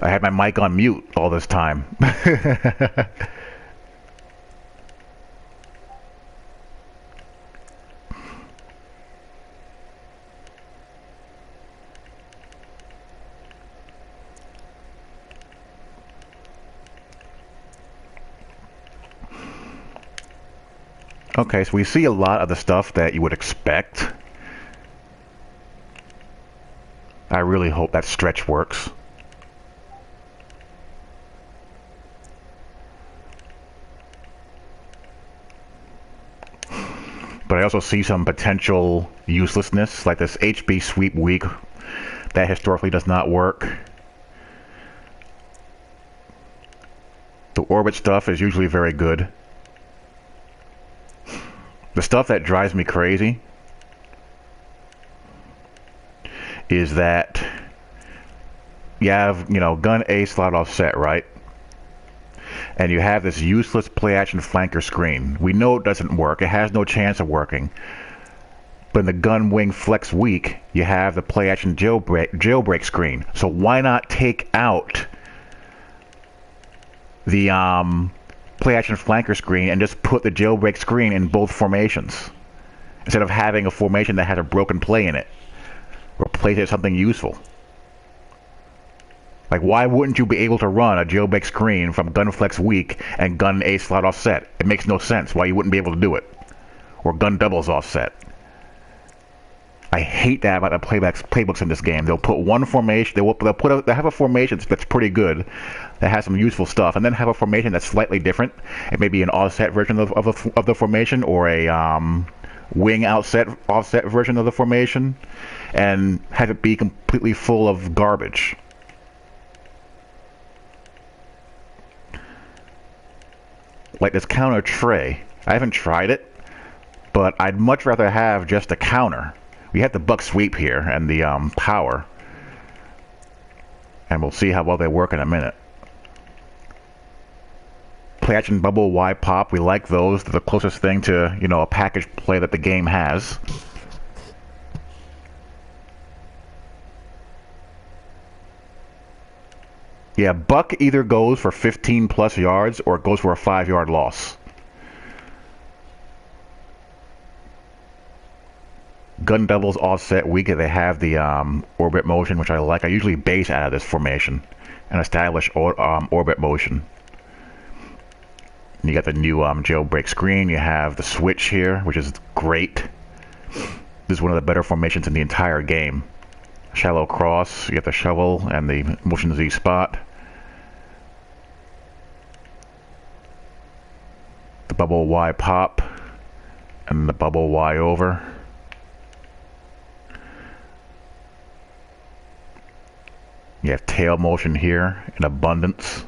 I had my mic on mute all this time. Okay, so we see a lot of the stuff that you would expect. I really hope that stretch works. But I also see some potential uselessness, like this HB sweep weak. That historically does not work. The orbit stuff is usually very good. The stuff that drives me crazy is that you have, gun A slot offset, right? And you have this useless play action flanker screen. We know it doesn't work. It has no chance of working. But in the gun wing flex weak, you have the play action jailbreak screen. So why not take out the play action flanker screen and just put the jailbreak screen in both formations, instead of having a formation that has a broken play in it? Replace it with something useful. Like, why wouldn't you be able to run a jailbreak screen from gun flex weak and gun A slot offset? It makes no sense why you wouldn't be able to do it. Or gun doubles offset. I hate that about the playbooks in this game. They'll put one formation. They'll have a formation that's pretty good, that has some useful stuff, and then have a formation that's slightly different. It may be an offset version of the formation, or a wing offset version of the formation, and have it be completely full of garbage. Like this counter tray. I haven't tried it, but I'd much rather have just a counter. We have the buck sweep here and the power, and we'll see how well they work in a minute. Play action bubble Y pop, we like those. They're the closest thing to, a package play that the game has. Yeah, buck either goes for 15 plus yards or it goes for a 5-yard loss. Gun doubles offset weak. They have the orbit motion, which I like. I usually base out of this formation and establish orbit motion. And you got the new jailbreak screen. You have the switch here, which is great. This is one of the better formations in the entire game. Shallow cross. You get the shovel and the motion Z spot. The bubble Y pop and the bubble Y over. You have tail motion here in abundance.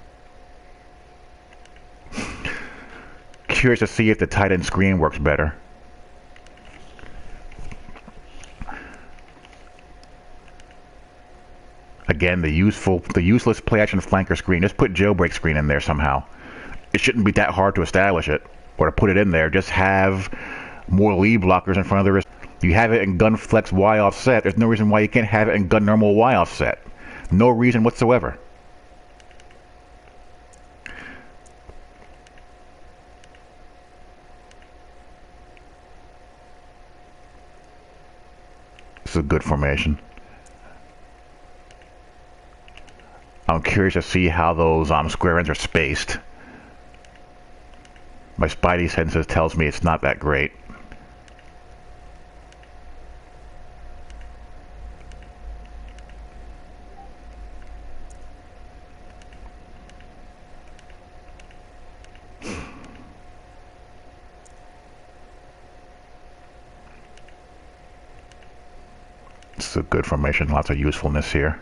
Curious to see if the tight end screen works better. Again, the useless play action flanker screen. Just put jailbreak screen in there somehow. It shouldn't be that hard to establish it or to put it in there. Just have more lead blockers in front of the wrist. You have it in gun flex Y offset. There's no reason why you can't have it in gun normal Y offset. No reason whatsoever. This is a good formation. I'm curious to see how those square ends are spaced. My spidey senses tells me it's not that great. This is a good formation, lots of usefulness here.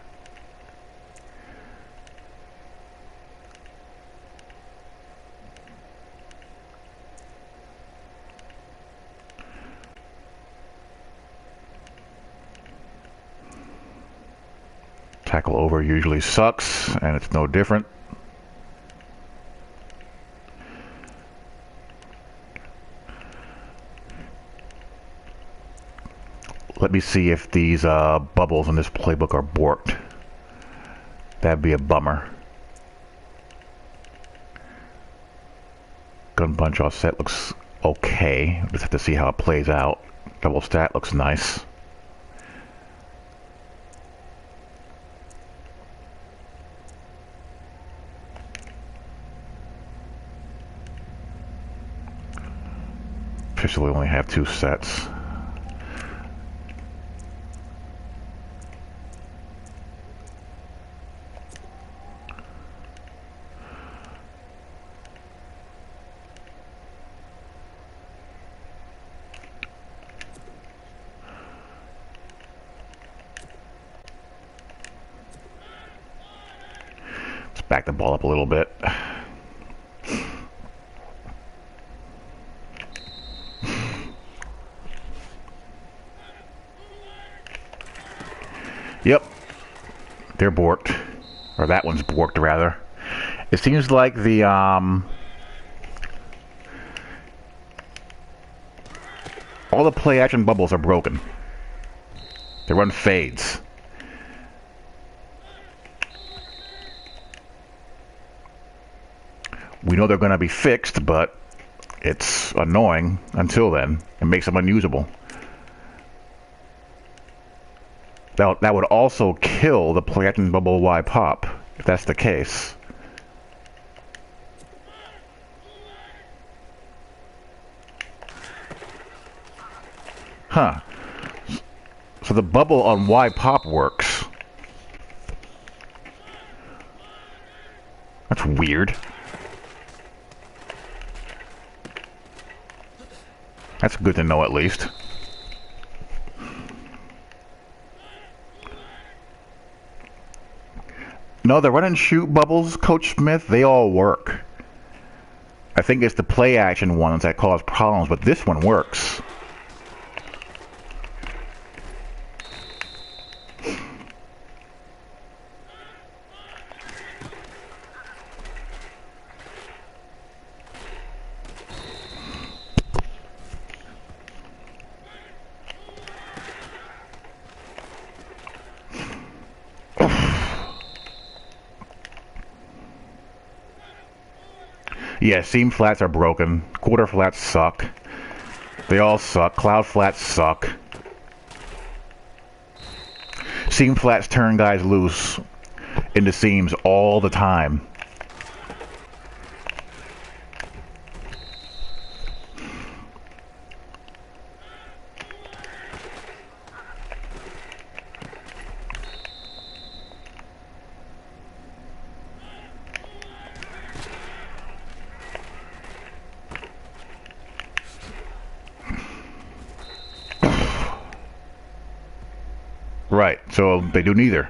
Tackle over usually sucks, and it's no different. Let me see if these bubbles in this playbook are borked. That'd be a bummer. Gun bunch offset looks okay. Just have to see how it plays out. Double stat looks nice. Officially only have 2 sets. Let's back the ball up a little bit. Yep, they're borked, or that one's borked rather. It seems like the all the play action bubbles are broken. They run fades. We know they're going to be fixed, but it's annoying until then. It makes them unusable. That would also kill the play action bubble Y pop, if that's the case. Huh. So the bubble on Y pop works. That's weird. That's good to know at least. No, the run and shoot bubbles, Coach Smith, they all work. I think it's the play action ones that cause problems, but this one works. Yeah, seam flats are broken. Quarter flats suck. They all suck. Cloud flats suck. Seam flats turn guys loose into seams all the time. Right, so they do neither.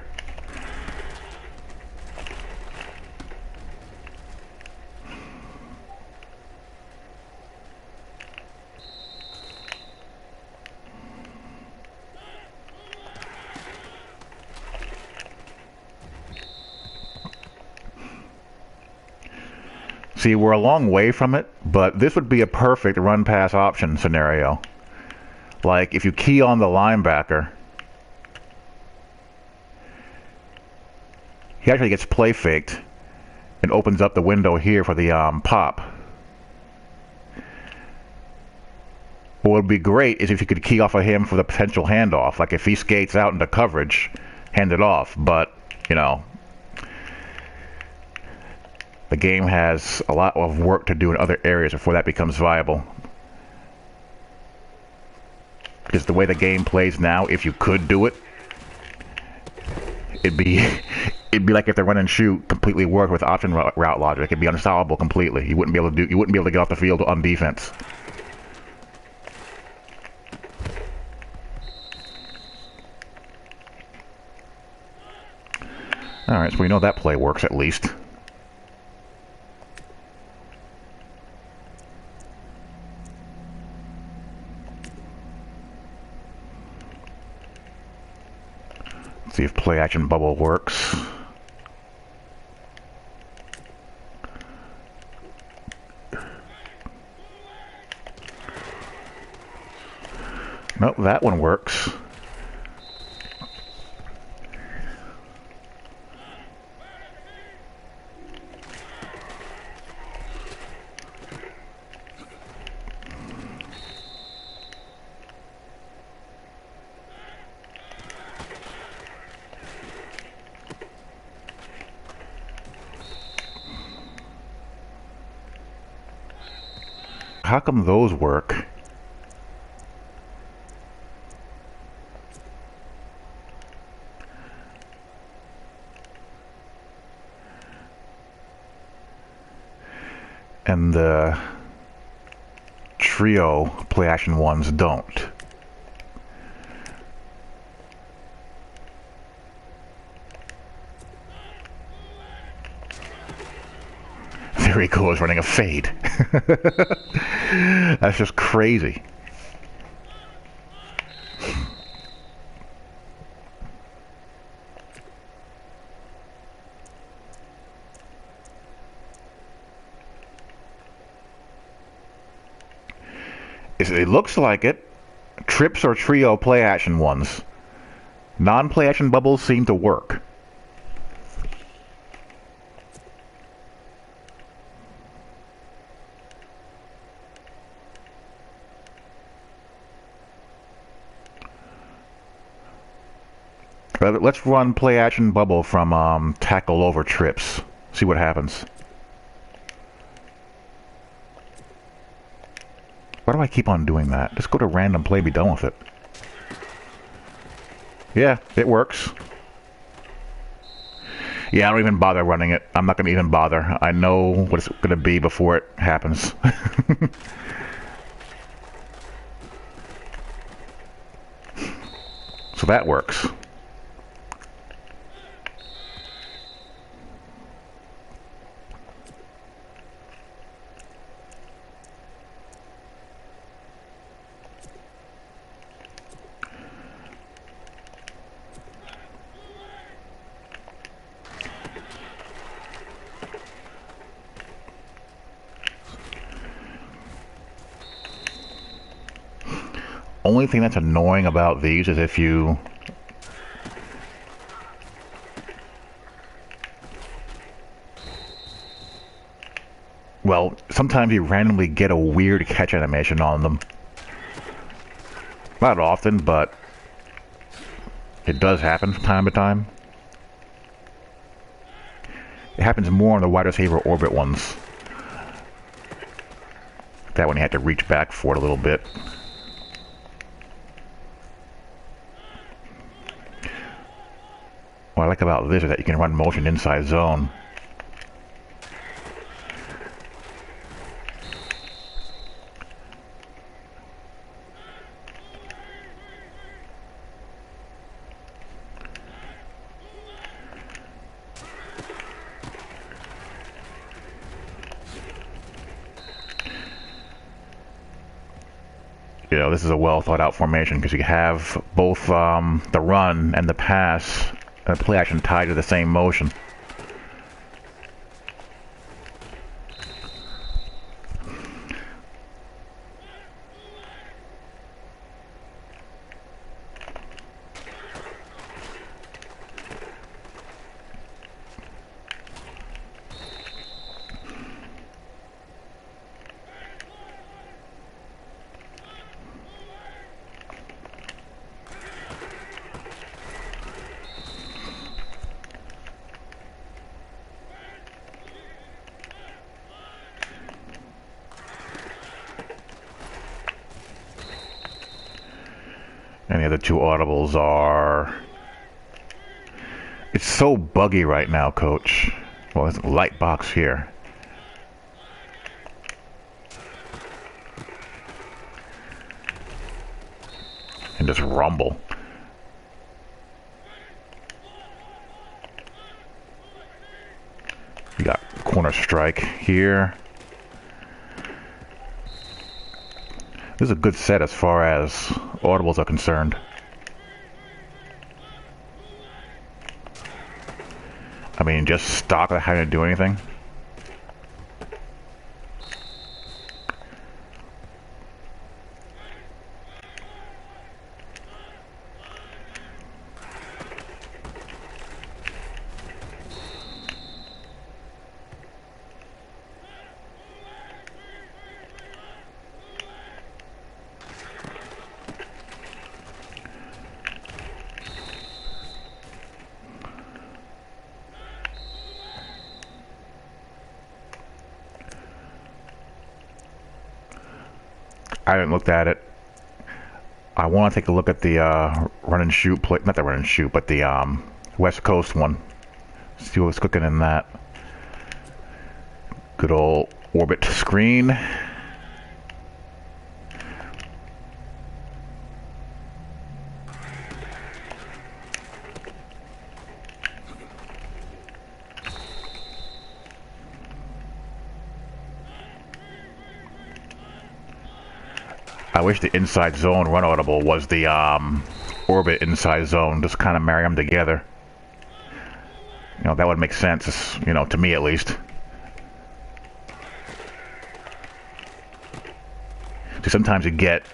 See, we're a long way from it, but this would be a perfect run-pass option scenario. Like, if you key on the linebacker, he actually gets play faked and opens up the window here for the pop. What would be great is if you could key off of him for the potential handoff. Like if he skates out into coverage, hand it off. But, you know, the game has a lot of work to do in other areas before that becomes viable. Because the way the game plays now, if you could do it, it'd be like if the run and shoot completely worked with option route logic. It'd be unsolvable completely. You wouldn't be able to get off the field on defense. All right, so we know that play works at least. Let's see if play action bubble works. Nope, that one works. how come those work? And the trio play action ones don't. There he goes, running a fade. That's just crazy. It looks like it. Trips or trio play action ones. Non-play action bubbles seem to work. Let's run play action bubble from tackle over trips. See what happens. Why do I keep on doing that? Just go to random play, be done with it. Yeah, it works. Yeah, I don't even bother running it. I'm not going to even bother. I know what it's going to be before it happens. So that works. Only thing that's annoying about these is if you sometimes you randomly get a weird catch animation on them. Not often, but it does happen from time to time. It happens more on the wide receiver orbit ones. That one you have to reach back for it a little bit. What I like about this is that you can run motion inside zone. You know, this is a well thought out formation because you have both the run and the pass and the play action tied to the same motion. And the other two audibles are... It's so buggy right now, Coach. Well, there's a light box here. And just rumble. You got corner strike here. This is a good set as far as audibles are concerned. I mean, just stock without having to do anything. I haven't looked at it. I want to take a look at the run and shoot play, not the run and shoot, but the West Coast one. See what's cooking in that. Good old orbit screen. I wish the inside zone run audible was the orbit inside zone. Just kind of marry them together. You know, that would make sense, you know, to me at least. So sometimes you get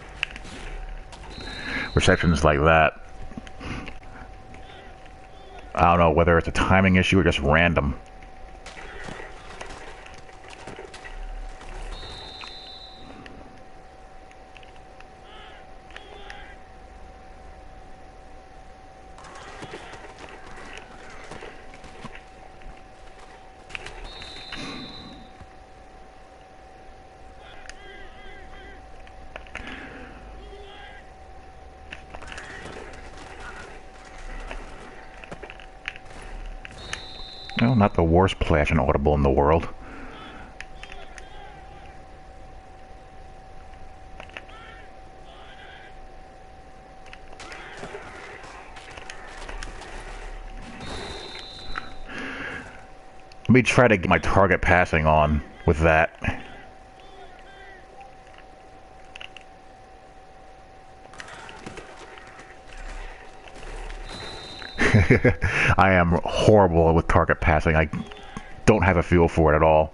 receptions like that. I don't know whether it's a timing issue or just random. No, not the worst play action audible in the world. Let me try to get my target passing on with that. I am horrible with target passing. I don't have a feel for it at all.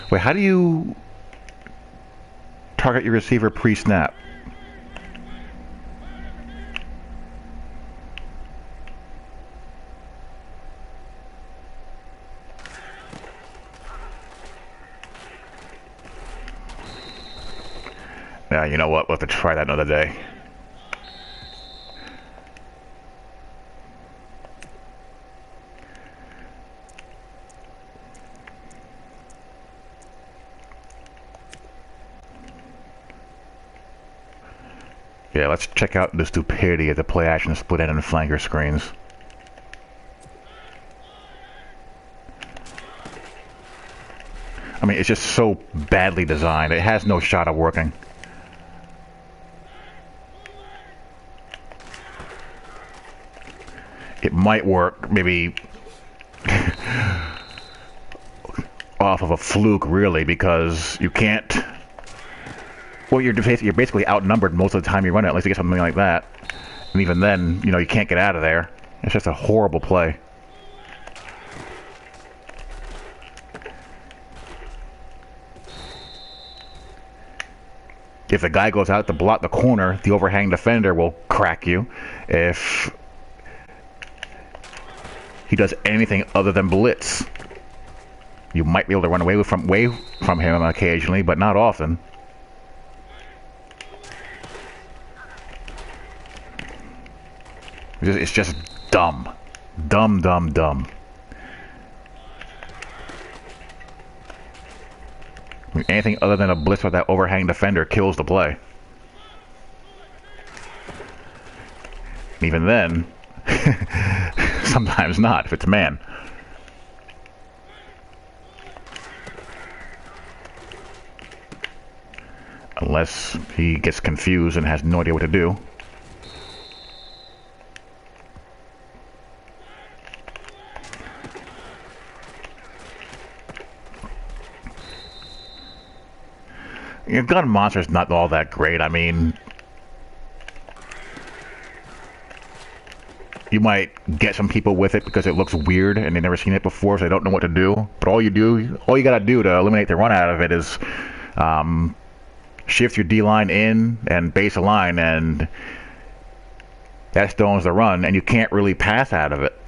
Wait, how do you target your receiver pre-snap? Yeah, you know what? We'll have to try that another day. Yeah, let's check out the stupidity of the play action split end and flanker screens. I mean, it's just so badly designed. It has no shot of working. It might work, maybe off of a fluke, really, because you can't. Well, you're basically outnumbered most of the time you run it, unless you get something like that. And even then, you know, you can't get out of there. It's just a horrible play. If the guy goes out to block the corner, the overhang defender will crack you. If he does anything other than blitz, you might be able to run away from him occasionally, but not often. It's just dumb. Dumb, dumb, dumb. I mean, anything other than a blitz with that overhang defender kills the play. Even then, sometimes not, if it's man. Unless he gets confused and has no idea what to do. Your gun monster's not all that great. I mean, You might get some people with it because it looks weird and they've never seen it before, so they don't know what to do. But all you gotta do to eliminate the run out of it is shift your D-line in and base a line, and that stones the run, and you can't really pass out of it.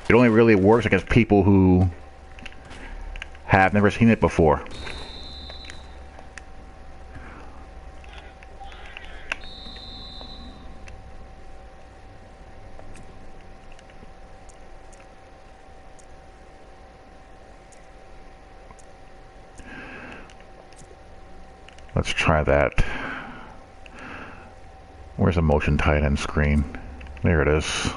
It only really works against people who have never seen it before. Let's try that. Where's the motion tight end screen? There it is.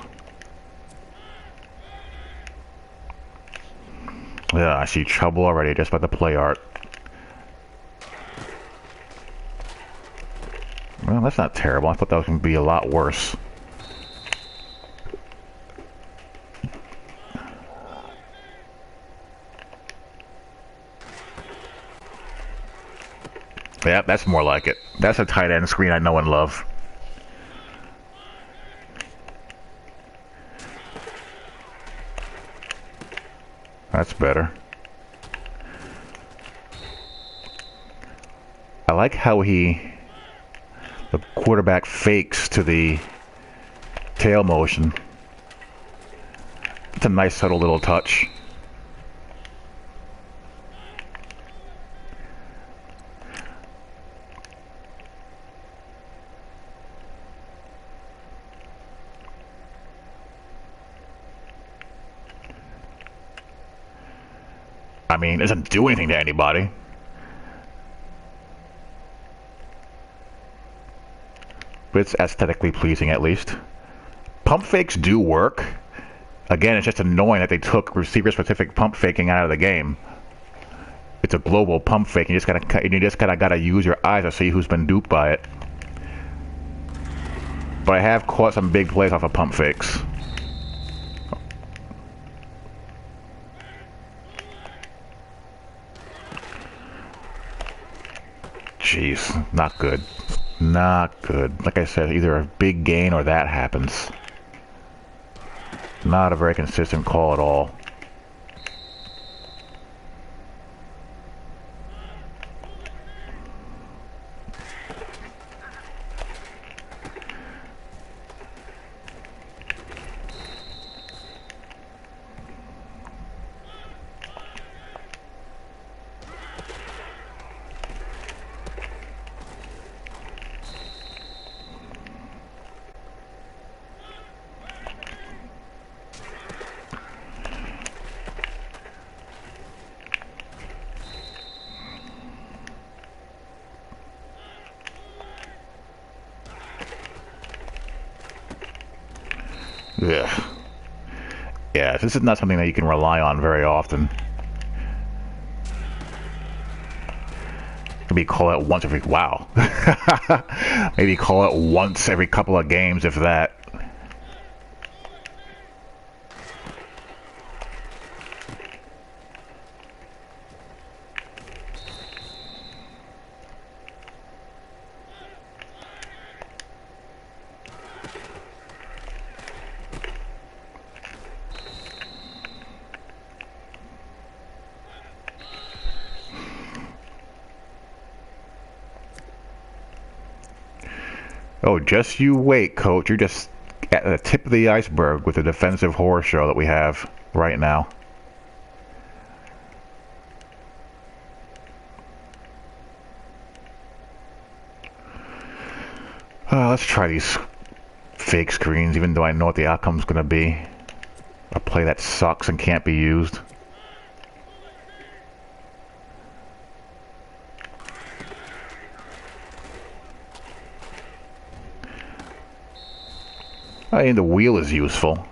Yeah, I see trouble already just by the play art. Well, that's not terrible. I thought that was going to be a lot worse. Yeah, that's more like it. That's a tight end screen I know and love. That's better. I like how the quarterback fakes to the tail motion. It's a nice subtle little touch. I mean, it doesn't do anything to anybody. But it's aesthetically pleasing, at least. Pump fakes do work. Again, it's just annoying that they took receiver-specific pump faking out of the game. It's a global pump fake, and you just gotta use your eyes to see who's been duped by it. But I have caught some big plays off of pump fakes. Jeez, not good. Not good. Like I said, either a big gain or that happens. Not a very consistent call at all. Yeah. Yeah, this is not something that you can rely on very often. Maybe call it once every... Wow. Maybe call it once every couple of games, if that. Oh, just you wait, Coach. You're just at the tip of the iceberg with the defensive horror show that we have right now. Let's try these fake screens, even though I know what the outcome's going to be. A play that sucks and can't be used. I mean, the wheel is useful.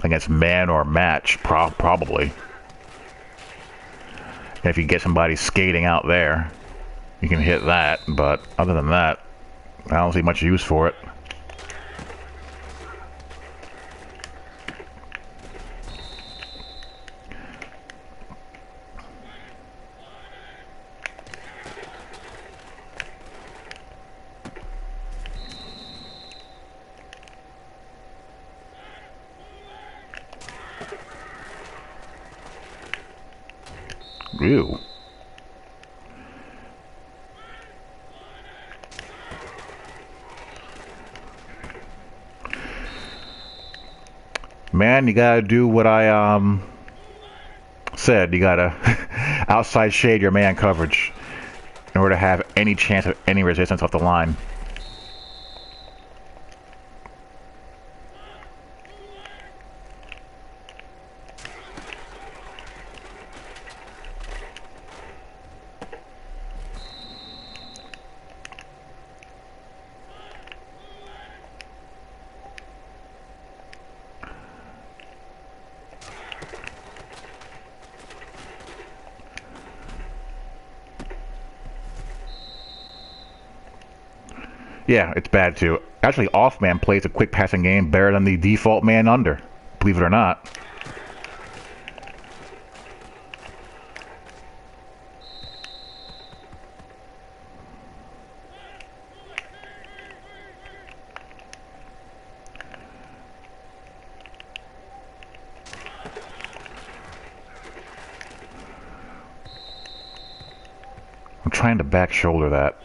Against man or match, probably. And if you get somebody skating out there, you can hit that, but other than that, I don't see much use for it. Ew. Man, you gotta do what I said. You gotta outside shade your man coverage in order to have any chance of any resistance off the line. Yeah, it's bad too. Actually, off man plays a quick passing game better than the default man under, believe it or not. I'm trying to back shoulder that.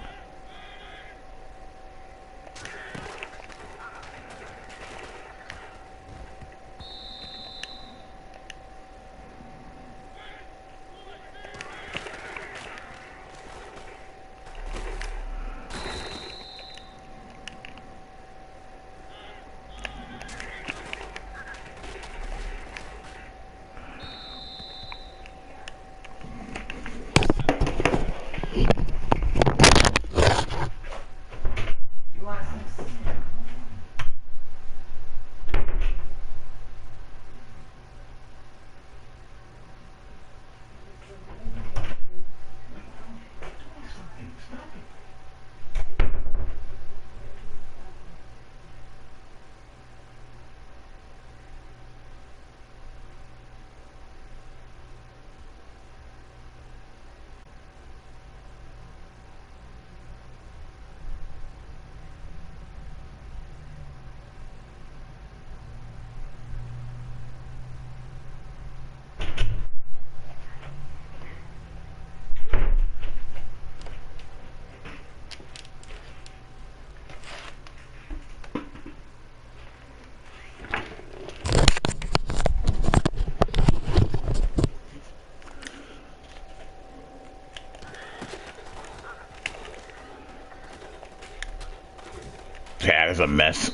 Yeah, it's a mess.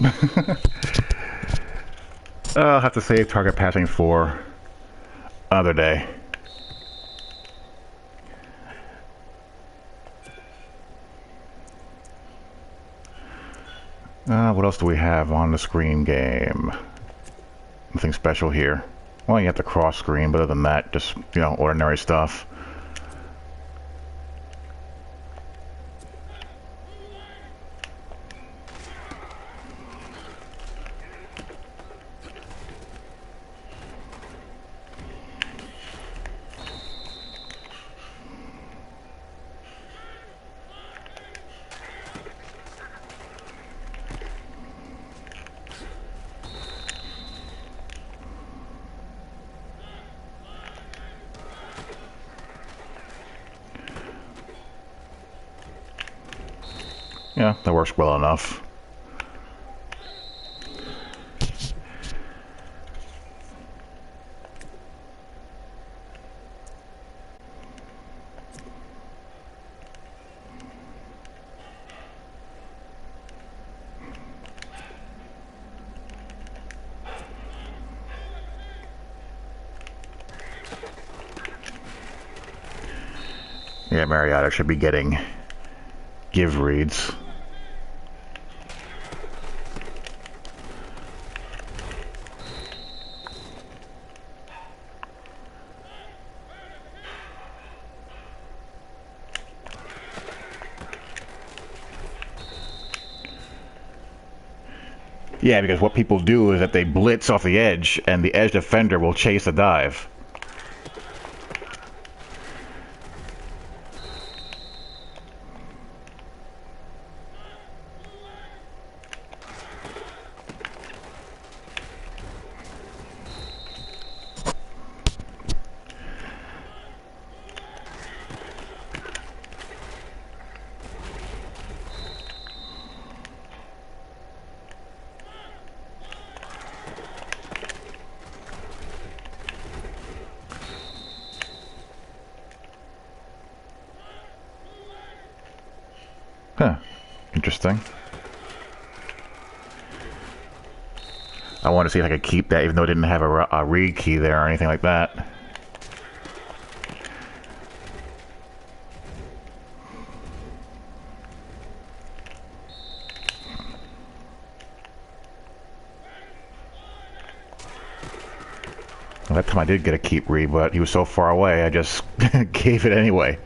I'll have to save target passing for another day. What else do we have on the screen game? Nothing special here. Well, you have the cross screen, but other than that, just, you know, ordinary stuff. Yeah, that works well enough. Yeah, Mariota should be getting give reads. Yeah, because what people do is that they blitz off the edge, and the edge defender will chase the dive. Huh. Interesting. I wanted to see if I could keep that, even though it didn't have a read key there or anything like that. Well, that time I did get a keep read, but he was so far away, I just gave it anyway.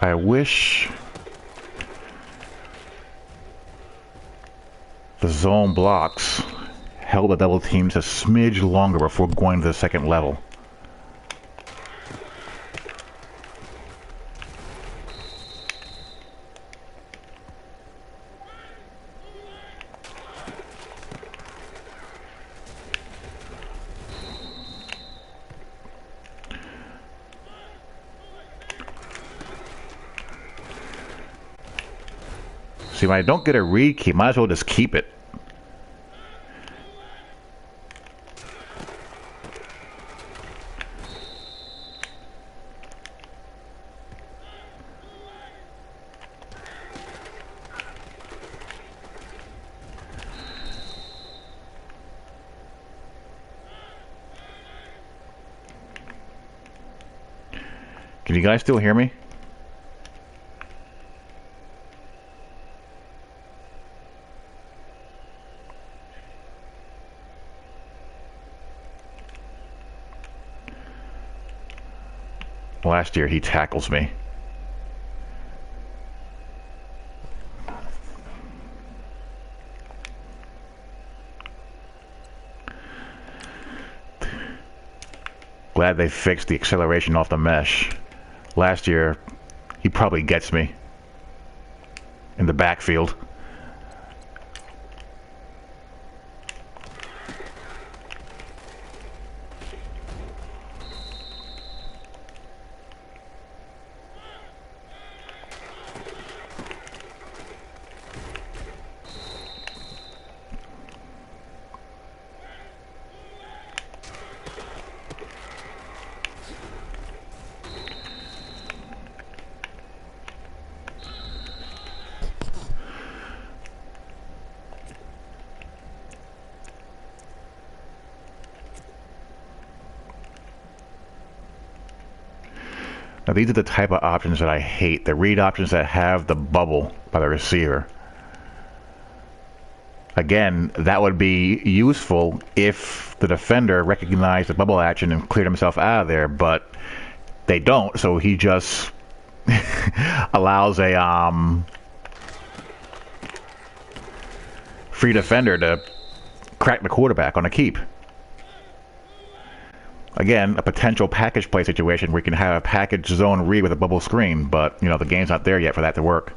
I wish the zone blocks held the double teams a smidge longer before going to the second level. See, when I don't get a read key, might as well just keep it. Can you guys still hear me? Last year he tackles me. Glad they fixed the acceleration off the mesh. Last year he probably gets me in the backfield. Now these are the type of options that I hate. The read options that have the bubble by the receiver. Again, that would be useful if the defender recognized the bubble action and cleared himself out of there, but they don't, so he just allows a free defender to crack the quarterback on a keep. Again, a potential package play situation where you can have a package zone read with a bubble screen, but, you know, the game's not there yet for that to work.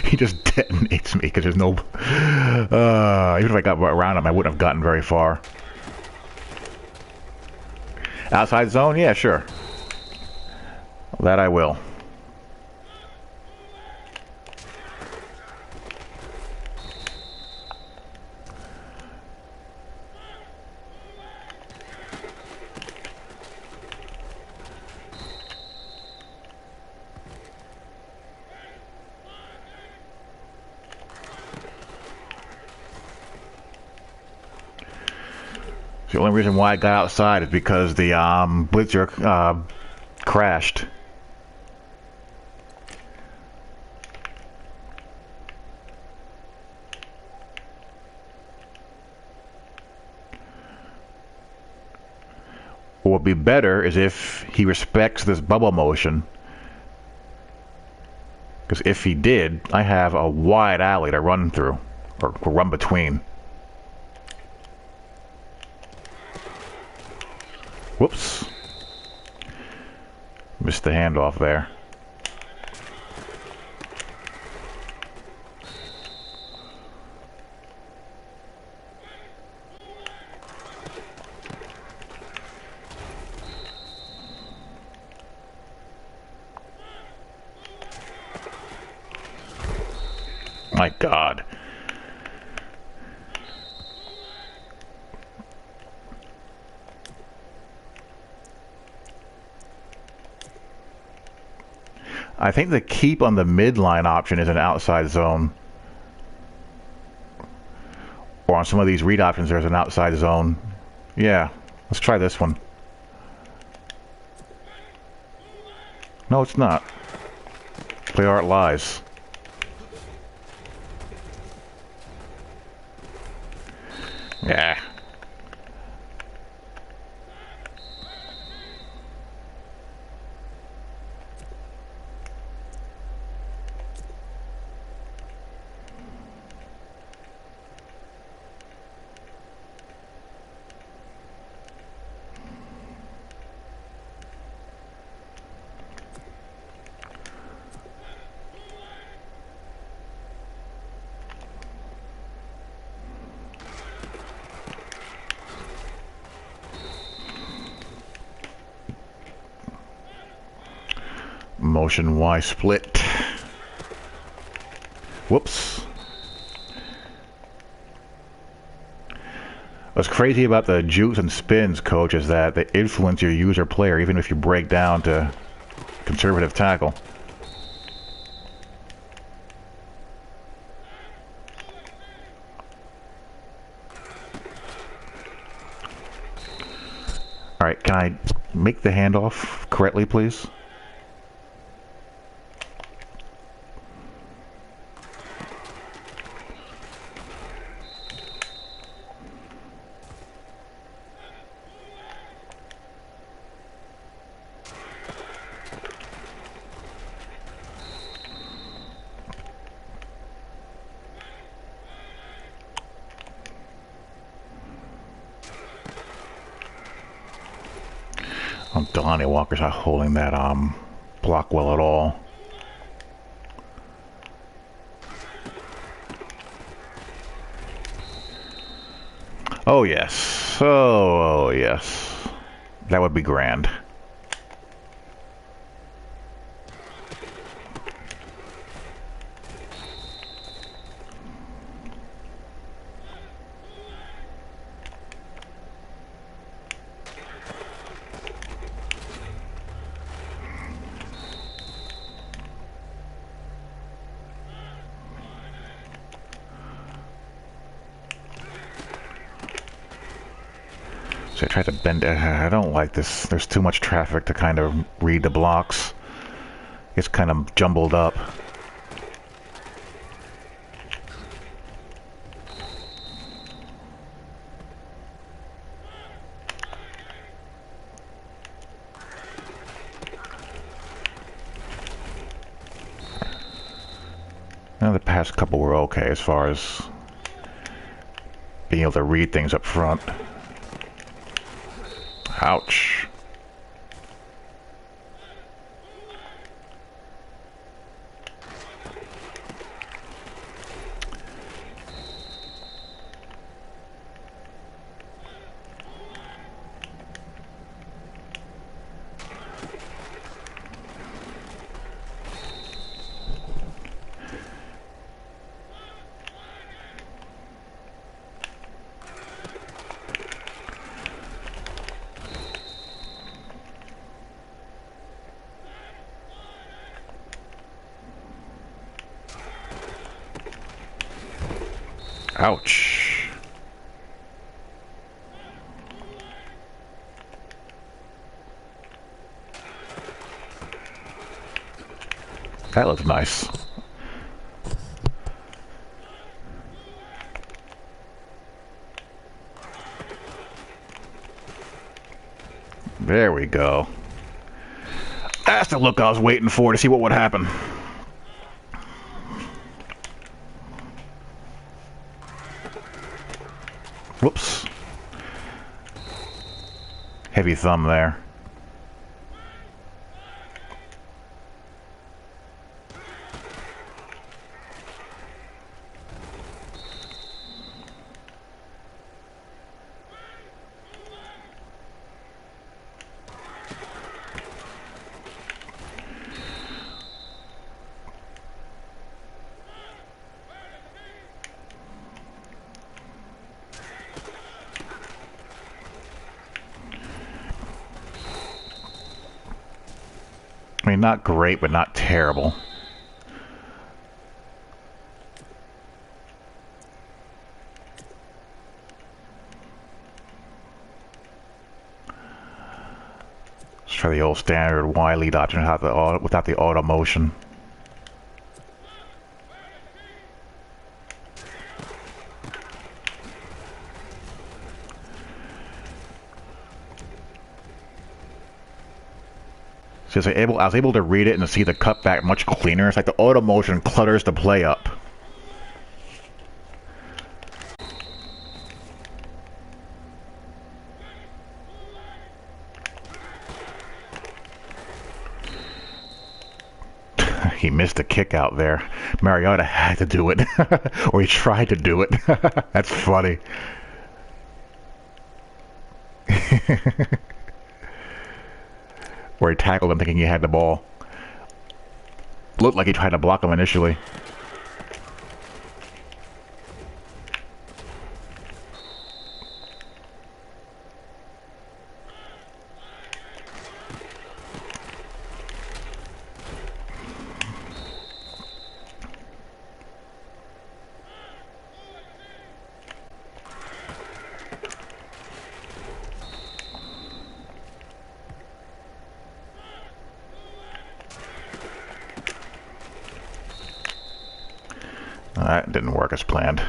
He just detonates me because there's no... even if I got around him, I wouldn't have gotten very far. Outside zone? Yeah, sure. That I will. The only reason why I got outside is because the Blitzer crashed. What would be better is if he respects this bubble motion. Because if he did, I have a wide alley to run through, or run between. Whoops. Missed the handoff there. My God. I think the keep on the midline option is an outside zone. Or on some of these read options, there's an outside zone. Yeah, let's try this one. No, it's not. Play art lies. Yeah. Motion Y split. Whoops. What's crazy about the jukes and spins, coach, is that they influence your user player even if you break down to conservative tackle. Alright, can I make the handoff correctly, please? Delaney Walker's not holding that block well at all. Oh yes. Oh yes. That would be grand. So I tried to bend it. I don't like this. There's too much traffic to kind of read the blocks. It's kind of jumbled up. Now, the past couple were okay as far as being able to read things up front. Ouch. Ouch. That looks nice. There we go. That's the look I was waiting for, to see what would happen. Whoops. Heavy thumb there. I mean, not great, but not terrible. Let's try the old standard Y lead option without the auto motion. So I was able to read it and see the cutback much cleaner. It's like the auto motion clutters the play up. He missed a kick out there. Mariota had to do it. Or he tried to do it. That's funny. Where he tackled him thinking he had the ball. Looked like he tried to block him initially. That didn't work as planned.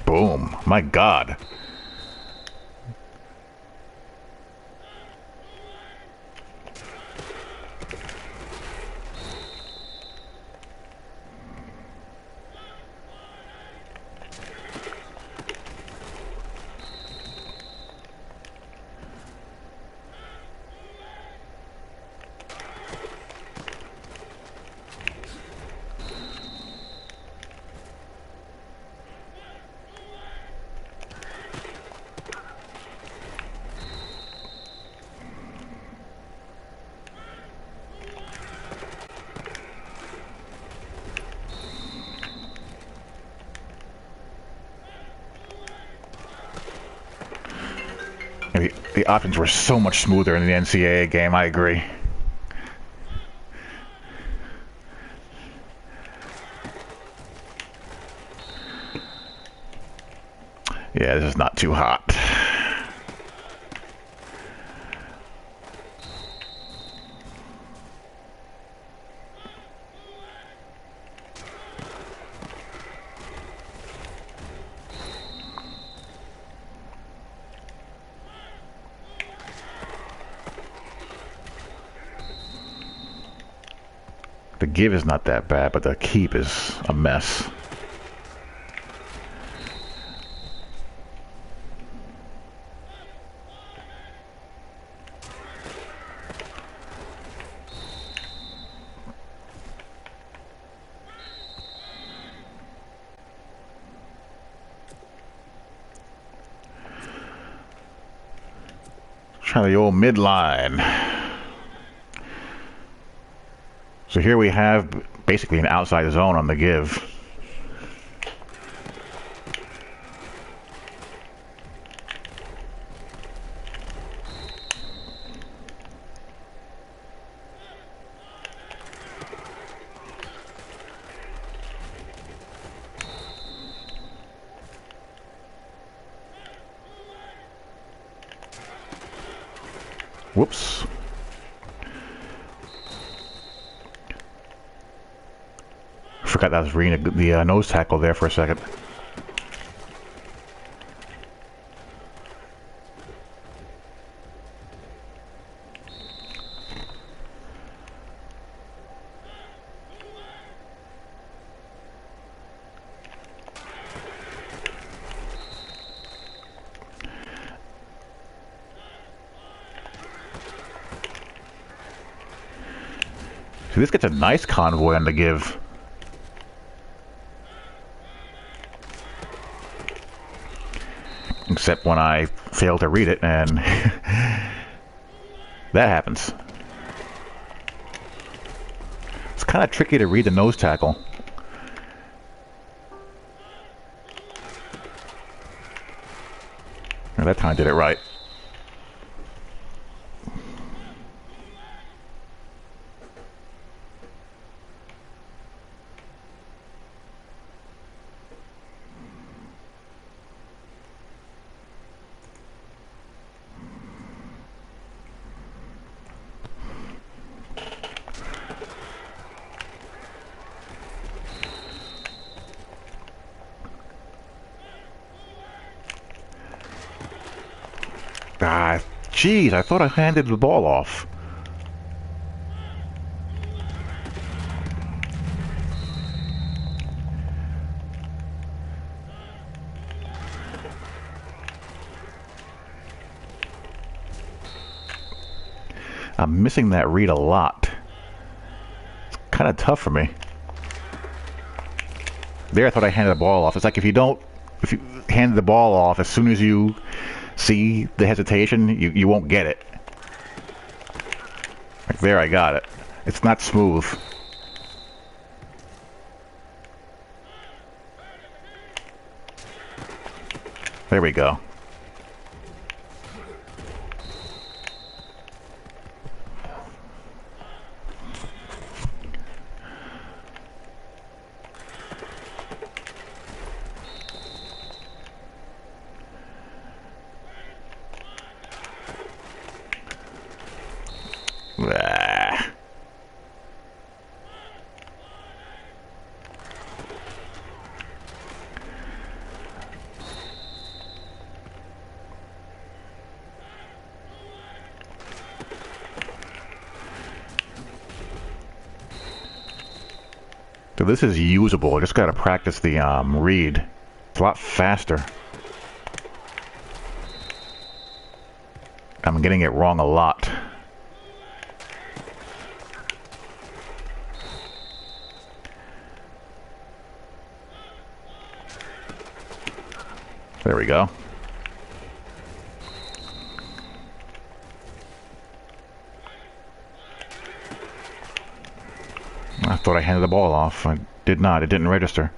Boom. My God. The options were so much smoother in the NCAA game, I agree. Yeah, this is not too hot. The give is not that bad, but the keep is a mess. Try the old midline. So here we have basically an outside zone on the give. Whoops. Forgot that I was reading the nose tackle there for a second. See, this gets a nice convoy on the give. Except when I fail to read it, and that happens. It's kind of tricky to read the nose tackle. And that time I did it right. Ah, jeez, I thought I handed the ball off. I'm missing that read a lot. It's kind of tough for me. There, I thought I handed the ball off. It's like if you hand the ball off as soon as you see the hesitation, you won't get it. Like there, I got it. It's not smooth. There we go. Ah. So this is usable. I just gotta practice the read. It's a lot faster. I'm getting it wrong a lot. There we go. I thought I handed the ball off. I did not. It didn't register.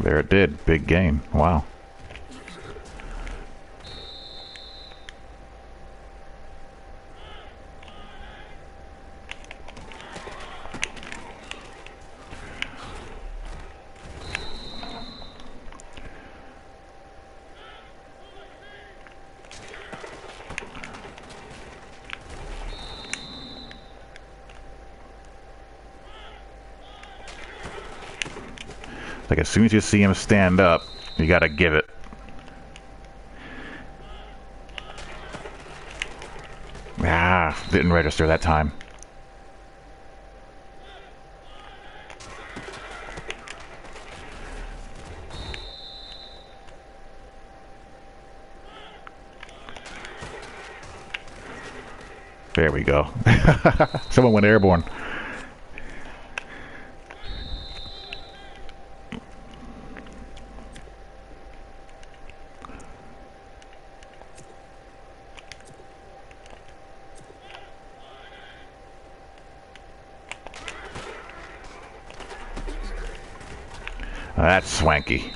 There it did. Big game. Wow. Like as soon as you see him stand up, you gotta give it. Ah, didn't register that time. There we go. Someone went airborne. That's swanky.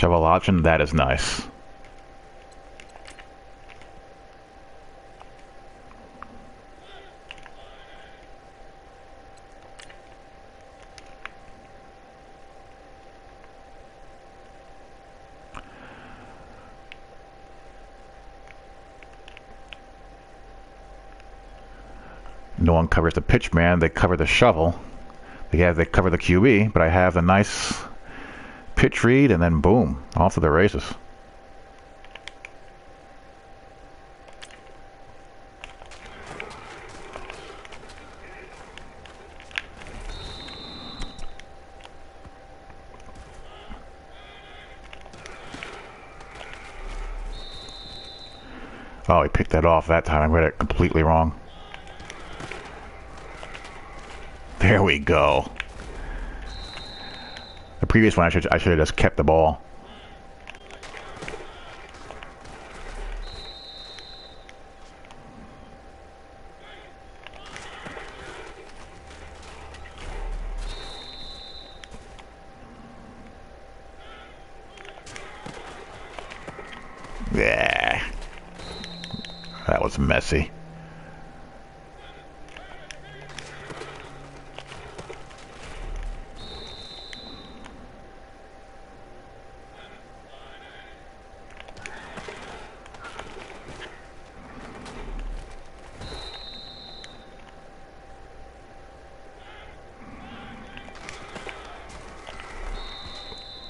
shovel option, that is nice. No one covers the pitch man, they cover the shovel. They cover the QB, but I have the nice pitch read, and then boom, off to the races. Oh, he picked that off that time. I read it completely wrong. There we go. The previous one, I should have just kept the ball. Yeah, that was messy.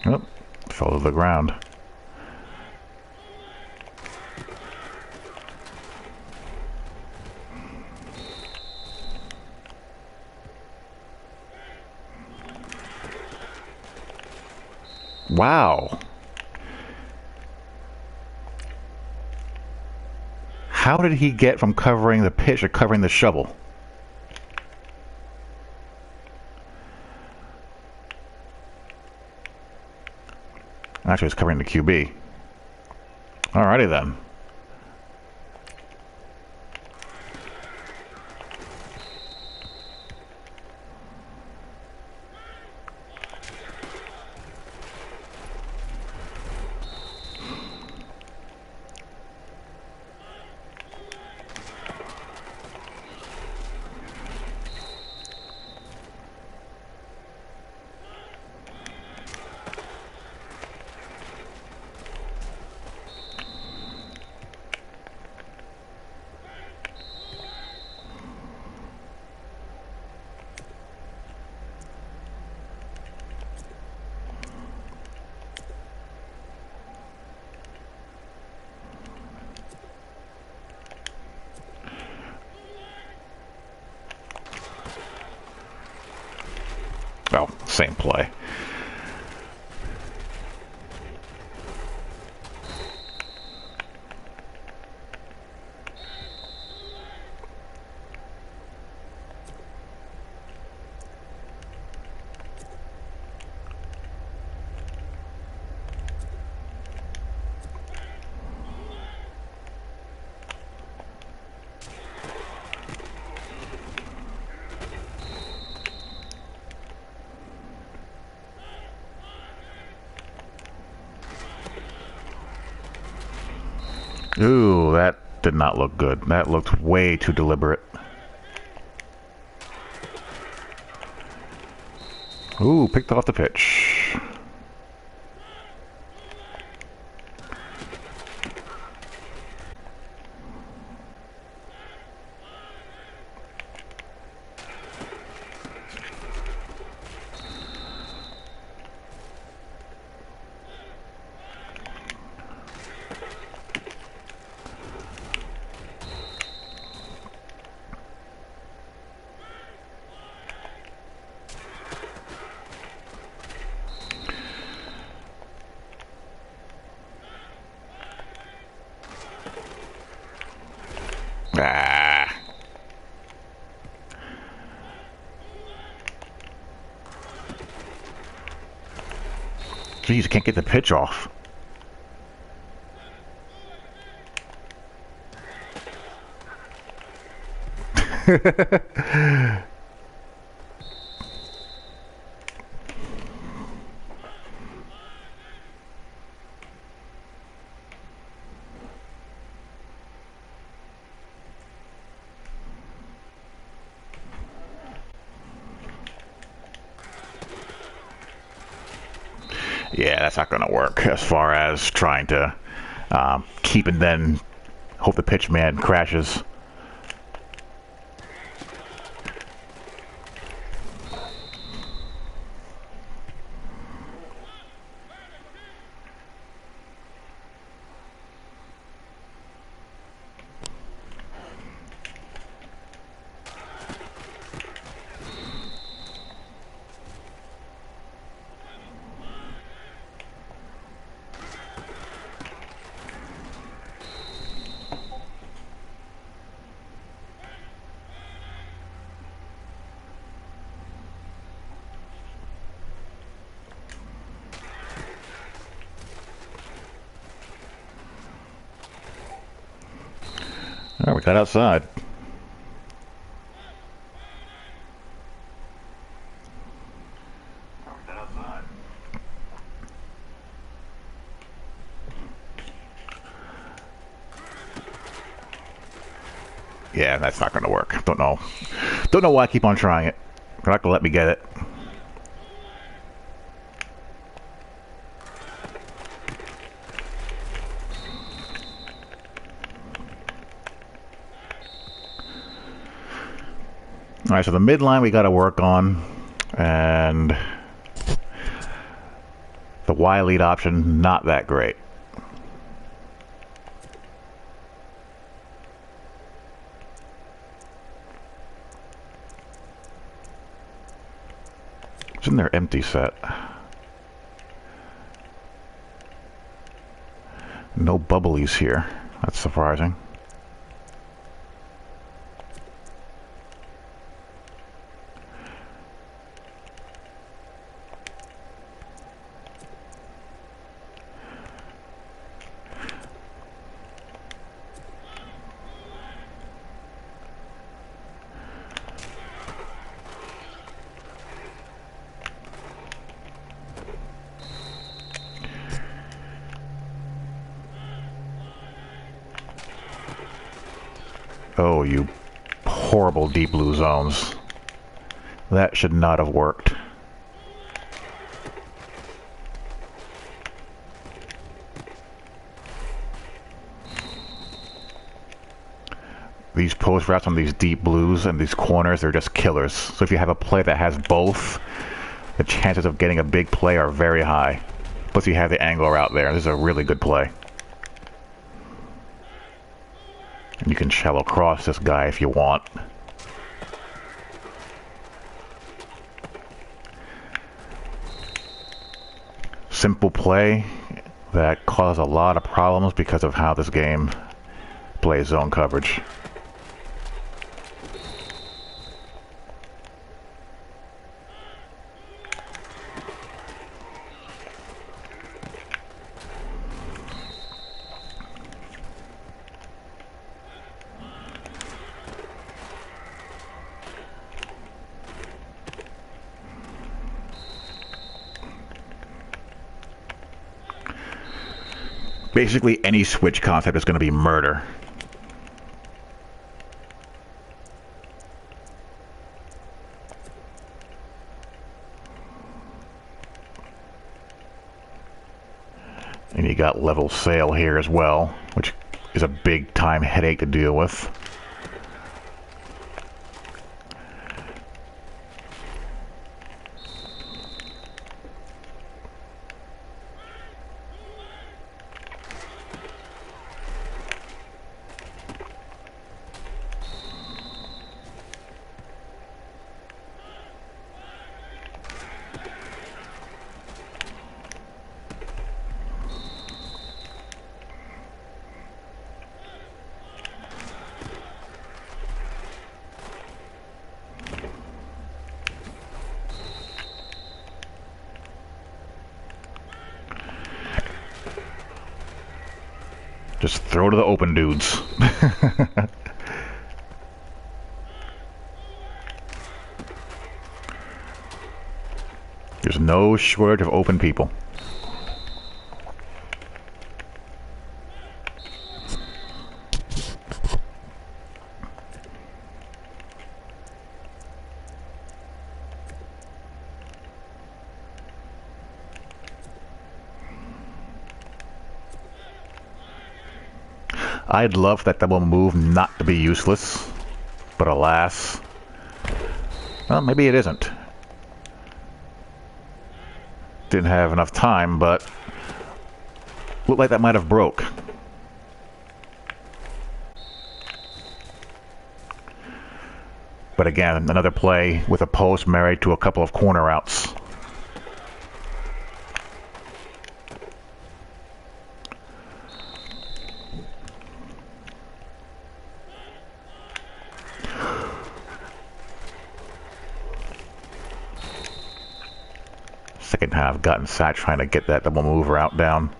Oh, fell to the ground. Wow. How did he get from covering the pitch to covering the shovel? Actually, it's covering the QB. Alrighty then. Oh, same play. Ooh, that did not look good. That looked way too deliberate. Ooh, picked off the pitch. Ah. Jeez, I can't get the pitch off. Yeah, that's not going to work as far as trying to keep and then hope the pitch man crashes. All right, we got outside. Yeah, that's not going to work. Don't know. Don't know why I keep on trying it. They're not going to let me get it. All right, so the midline we got to work on, and the Y lead option not that great. It's in their empty set. No bubblies here. That's surprising. Oh, you horrible deep blue zones. That should not have worked. These post routes on these deep blues and these corners, they're just killers. So if you have a play that has both, the chances of getting a big play are very high. Plus you have the angler out there. This is a really good play. And you can shallow cross this guy if you want. Simple play that caused a lot of problems because of how this game plays zone coverage. Basically, any switch concept is going to be murder. And you got level sail here as well, which is a big time headache to deal with. Just throw to the open dudes. There's no shortage of open people. I'd love that double move not to be useless, but alas, well, maybe it isn't. Didn't have enough time, but looked like that might have broke. But again, another play with a post married to a couple of corner outs. Second half, gotten sacked trying to get that double move route down.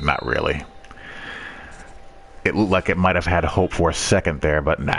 Not really. It looked like it might have had hope for a second there, but nah.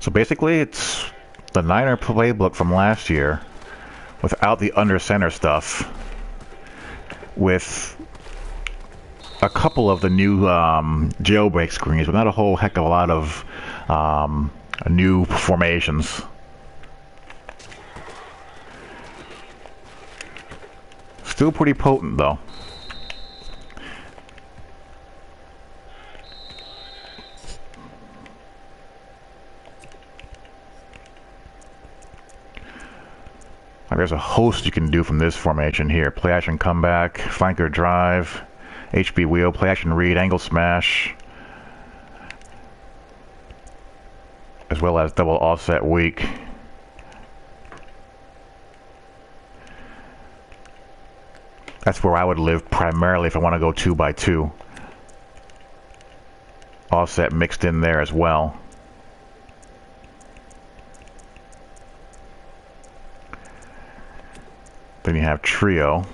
So basically, it's the Niner playbook from last year without the under center stuff, with a couple of the new jailbreak screens, but not a whole heck of a lot of new formations. Still pretty potent, though. There's a host you can do from this formation here. Play action comeback, flanker drive, HB wheel, play action read, angle smash, as well as double offset weak. That's where I would live primarily if I want to go 2x2. Offset mixed in there as well. Then you have trio,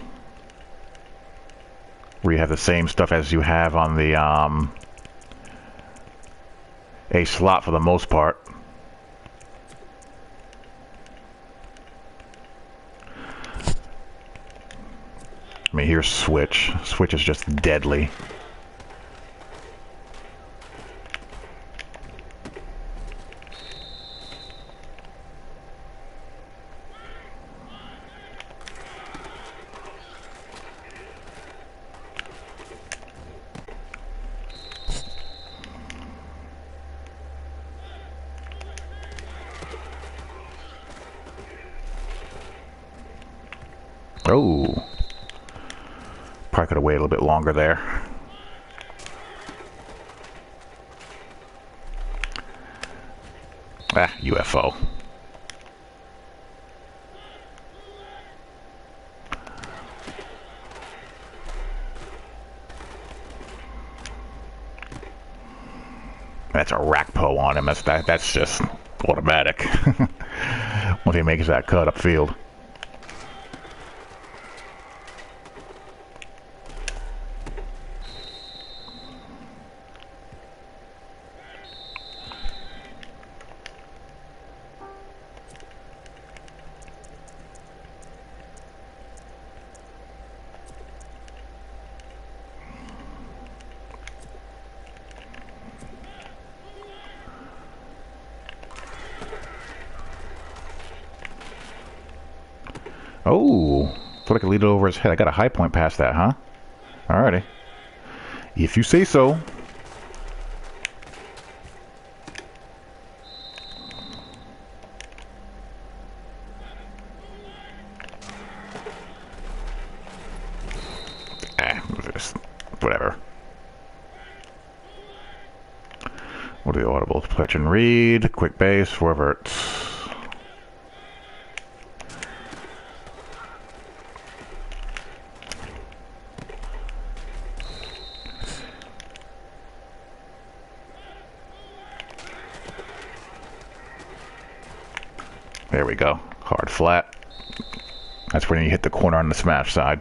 where you have the same stuff as you have on the A slot for the most part. I mean, here's switch. Switch is just deadly. Oh, probably could have waited a little bit longer there. Ah, UFO. That's a rackpo on him. That's just automatic. Once he makes that cut upfield. Oh, thought I could lead it over his head. I got a high point past that, huh? Alrighty. If you say so. Just whatever. What are the audibles? Pledge and read, quick base, reverts. There we go. Hard flat. That's when you hit the corner on the smash side.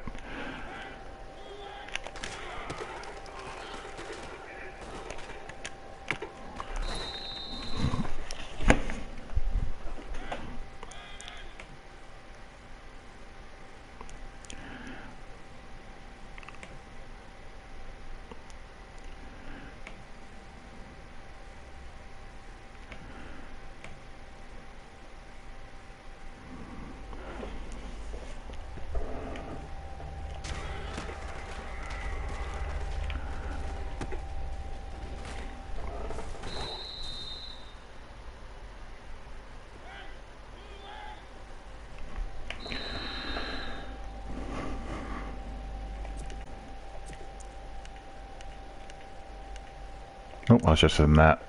Oh, I was just in that.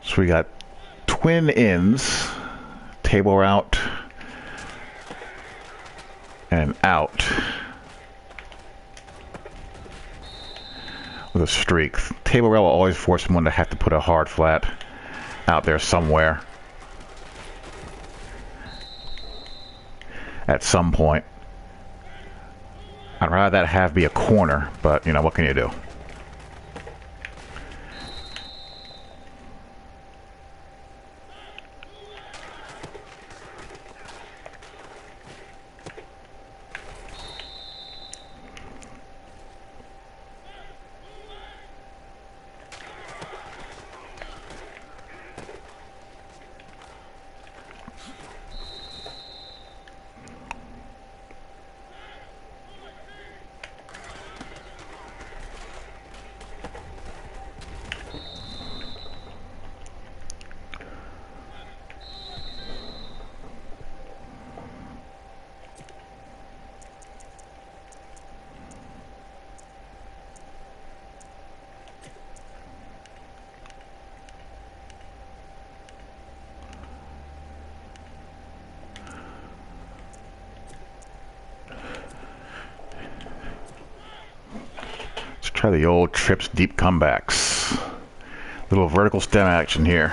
So we got twin ins, table out, and out. With a streak. Table rail will always force someone to have to put a hard flat out there somewhere. At some point. I'd rather that have be a corner, but you know, what can you do? Try the old trips deep comebacks. Little vertical stem action here.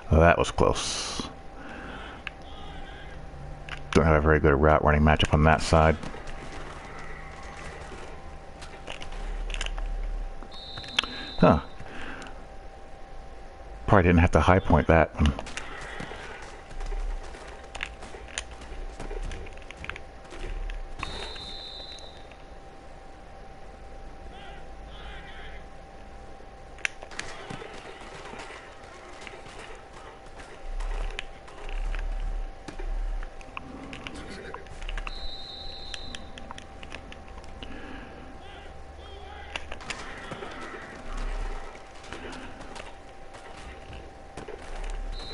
Well, that was close. Don't have a very good route running matchup on that side. Huh. Probably didn't have to high point that.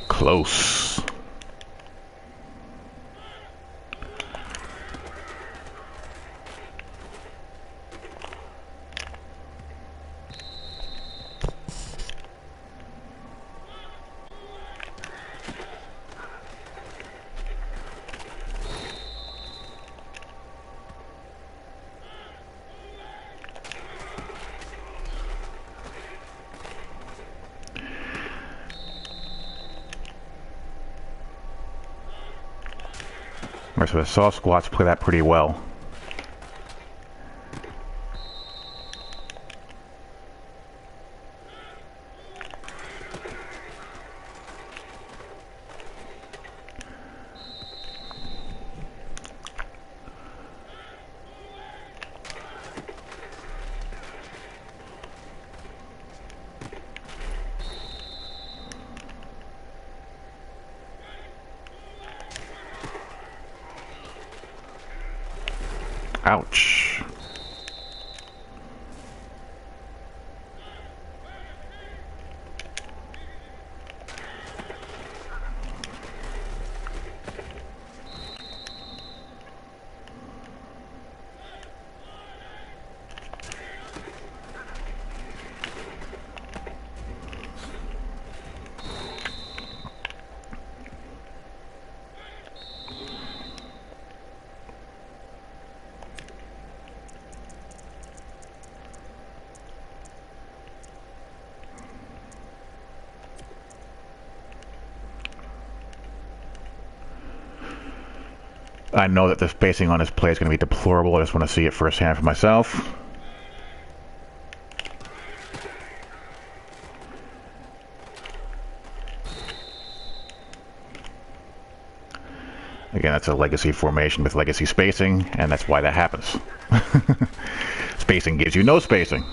Close. Right, so the soft squats play that pretty well. Ouch. I know that the spacing on this play is going to be deplorable. I just want to see it firsthand for myself. Again, that's a legacy formation with legacy spacing, and that's why that happens. Spacing gives you no spacing.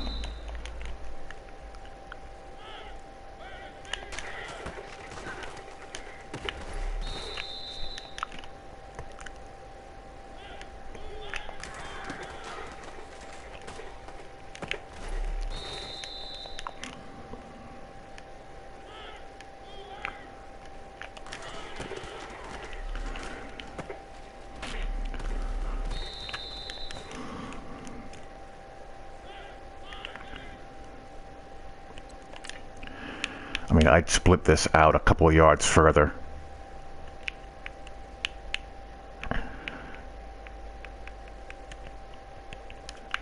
I mean, I'd split this out a couple of yards further.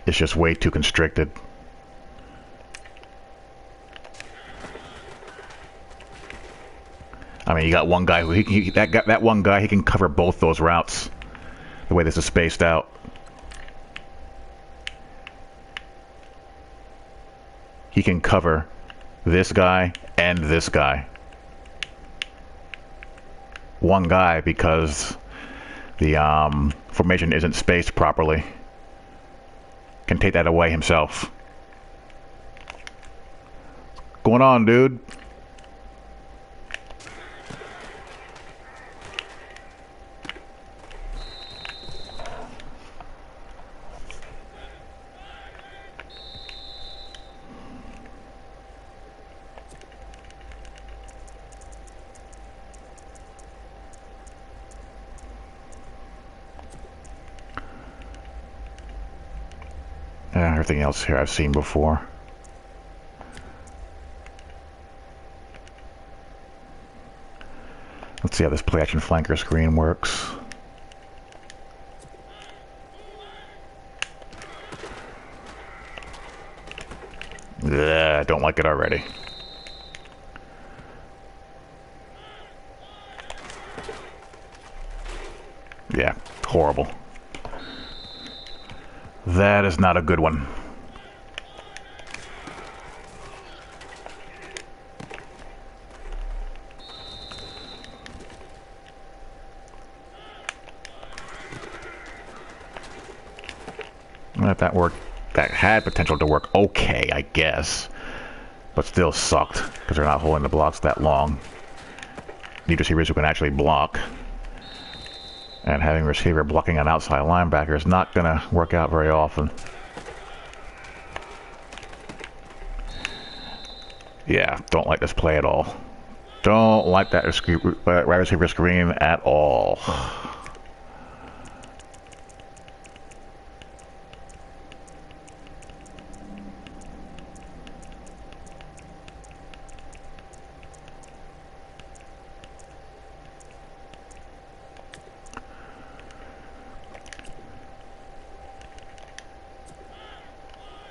It's just way too constricted. I mean, you got one guy who that one guy, he can cover both those routes. The way this is spaced out. He can cover this guy and this guy. One guy, because the formation isn't spaced properly, can take that away himself. What's going on, dude? Everything else here I've seen before. Let's see how this play action flanker screen works. Ugh, I don't like it already. Yeah, horrible. That is not a good one. If that worked, that had potential to work okay, I guess. But still sucked, because they're not holding the blocks that long. Need receivers who can actually block. And having a receiver blocking an outside linebacker is not going to work out very often. Yeah, don't like this play at all. Don't like that wide receiver screen at all.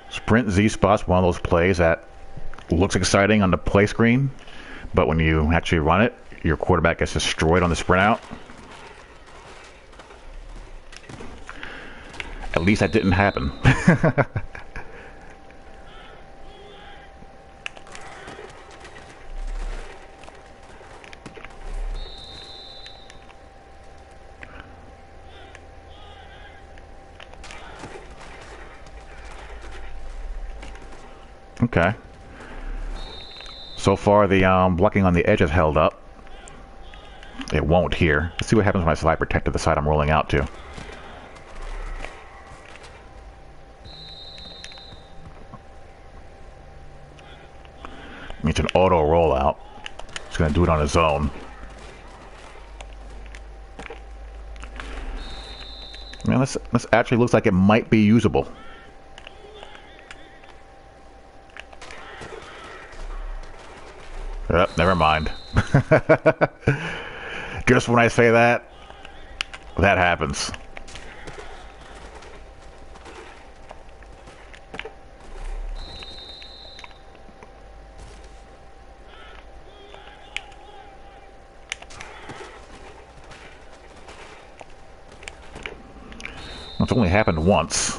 Sprint Z spot's one of those plays that looks exciting on the play screen, but when you actually run it, your quarterback gets destroyed on the sprint out. At least that didn't happen. Okay. So far, the blocking on the edge has held up. It won't here. Let's see what happens when I slide protect to the side I'm rolling out to. It's an auto rollout. It's going to do it on its own. Man, this actually looks like it might be usable. Never mind. Just when I say that, that happens. It's only happened once.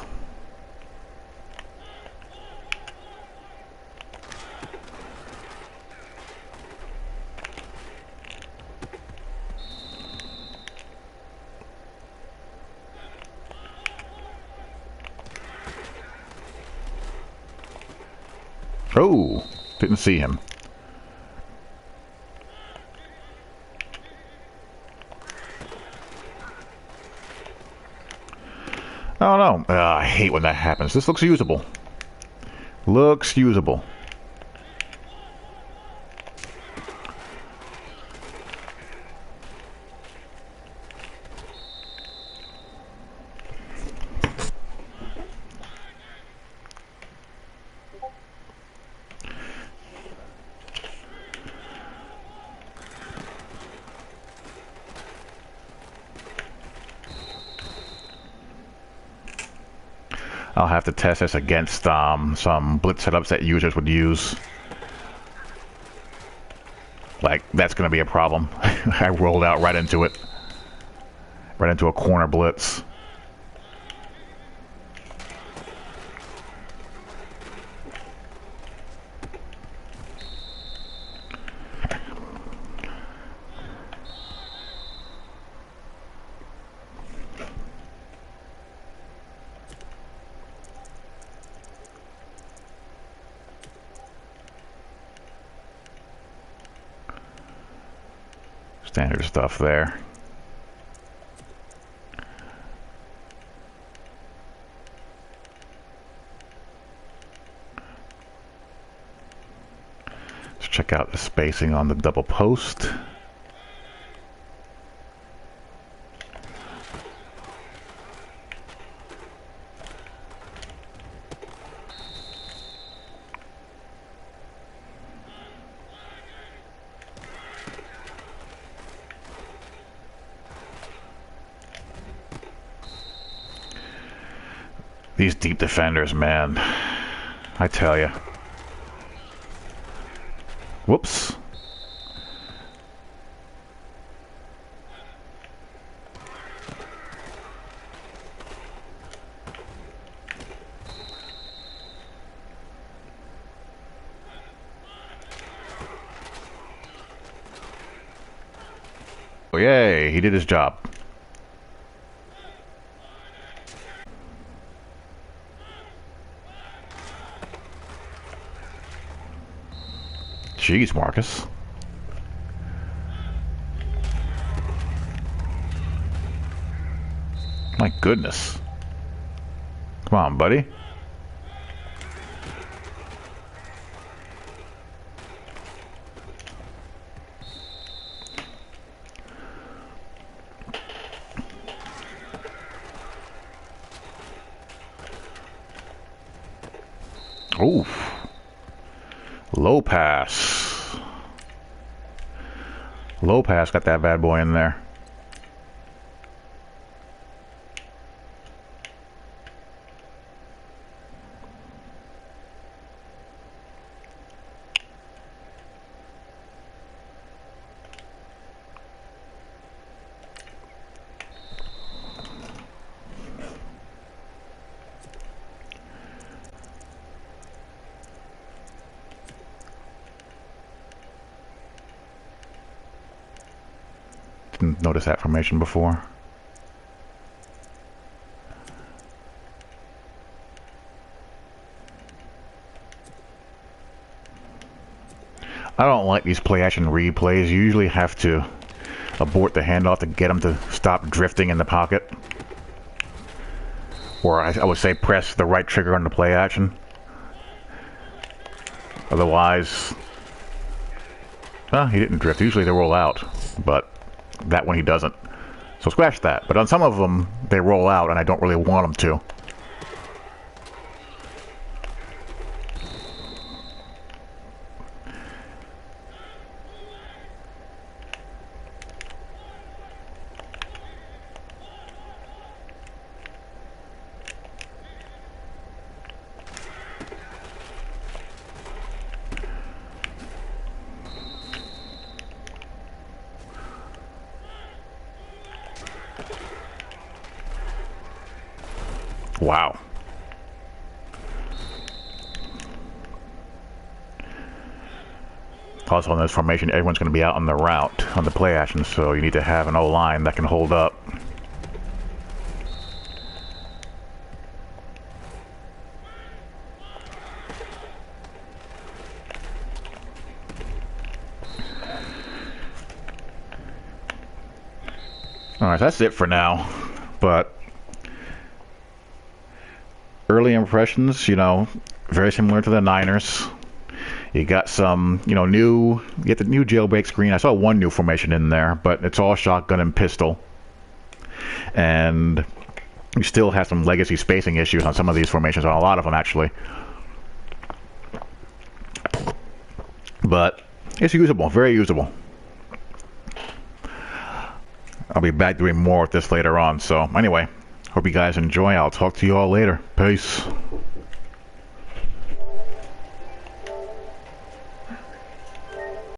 Oh, didn't see him. I don't know. I hate when that happens. This looks usable. Looks usable. I'll have to test this against some blitz setups that users would use. Like, that's going to be a problem. I rolled out right into it. Right into a corner blitz. Standard stuff there. Let's check out the spacing on the double post. These deep defenders, man. I tell you. Whoops. Oh, yay, he did his job. Jeez, Marcus. My goodness. Come on, buddy. Oof. Low pass. Low pass got that bad boy in there. Didn't notice that formation before. I don't like these play action replays. You usually have to abort the handoff to get them to stop drifting in the pocket. Or I would say press the right trigger on the play action. Otherwise, He didn't drift. Usually they roll out, but that one he doesn't. So scratch that. But on some of them, they roll out, and I don't really want them to. Wow. Also, in this formation, everyone's going to be out on the route, on the play action, so you need to have an O-line that can hold up. Alright, that's it for now. But early impressions, you know, very similar to the Niners. You got some, you know, you get the new jailbreak screen. I saw one new formation in there, but it's all shotgun and pistol. And you still have some legacy spacing issues on some of these formations, on a lot of them actually. But it's usable, very usable. I'll be back doing more with this later on. So anyway, hope you guys enjoy. I'll talk to you all later. Peace.